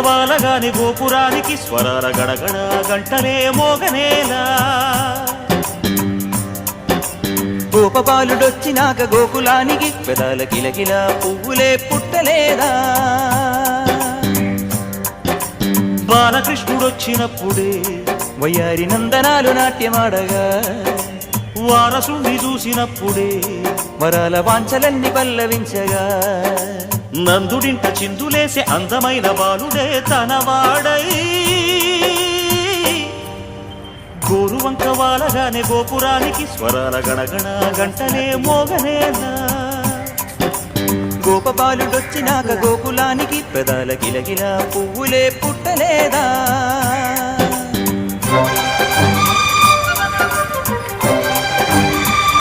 వాలగాని గోపురానికి స్వరాల గడగడ గంటలే మోగనేలా గోపబాలుడొచ్చినాక గోకులానికి పెదాల కిలకిల పువ్వులే పుట్టలేదా బాలకృష్ణుడొచ్చినప్పుడే వయ్యారి నందనాలు నాట్యమాడగా వారసుని చూసినప్పుడే వరాల వాంఛలన్నీ పల్లవించగా నందుడింట చిందులేసే అందమైన బాలుడే తనవాడై గోరువంక వాలగానే గోపురానికి స్వరాల గణగణ గంటలే మోగనేలా గోపబాలుడొచ్చినాక గోకులానికి పెదాల కిలకిల పువ్వులే పుట్టలేదా